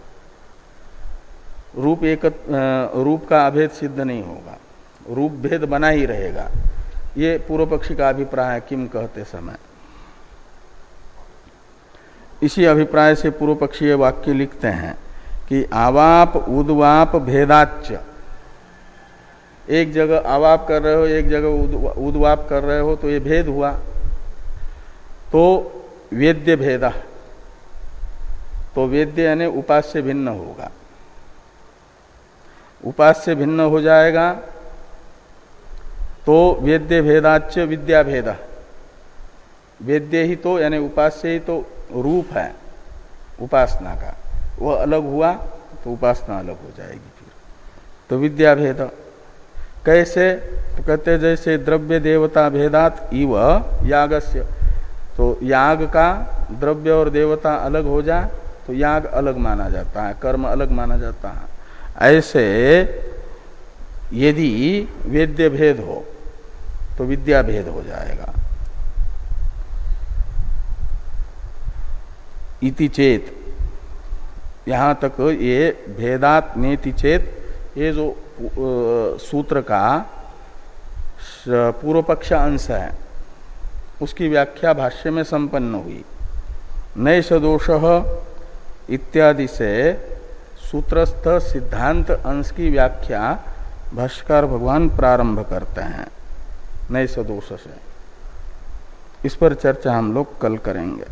रूप का अभेद सिद्ध नहीं होगा, रूप भेद बना ही रहेगा। ये पूर्व पक्षी का अभिप्राय है किम कहते समय। इसी अभिप्राय से पूर्व पक्षी ये वाक्य लिखते हैं कि आवाप उद्वाप भेदाच्च। एक जगह आवाप कर रहे हो, एक जगह उद्वाप कर रहे हो, तो ये भेद हुआ। तो वेद्य भेद, तो वेद्य यानी उपास्य भिन्न होगा, उपास्य भिन्न हो जाएगा। तो वेद्य भेदाच्च विद्या भेद। वेद्य ही तो यानी उपास्य ही तो रूप है उपासना का, वह अलग हुआ तो उपासना अलग हो जाएगी फिर। तो विद्या भेद कैसे? तो कहते जैसे द्रव्य देवता भेदात इव यागस्य। तो याग का द्रव्य और देवता अलग हो जाए तो याग अलग माना जाता है, कर्म अलग माना जाता है। ऐसे यदि वेद्य भेद हो तो विद्या भेद हो जाएगा। इति चेत, यहां तक ये भेदात नेति चेत, ये जो सूत्र का पूर्व पक्ष अंश है उसकी व्याख्या भाष्य में संपन्न हुई। नैष दोषः इत्यादि से सूत्रस्थ सिद्धांत अंश की व्याख्या भाष्यकार भगवान प्रारंभ करते हैं नैष दोष से। इस पर चर्चा हम लोग कल करेंगे।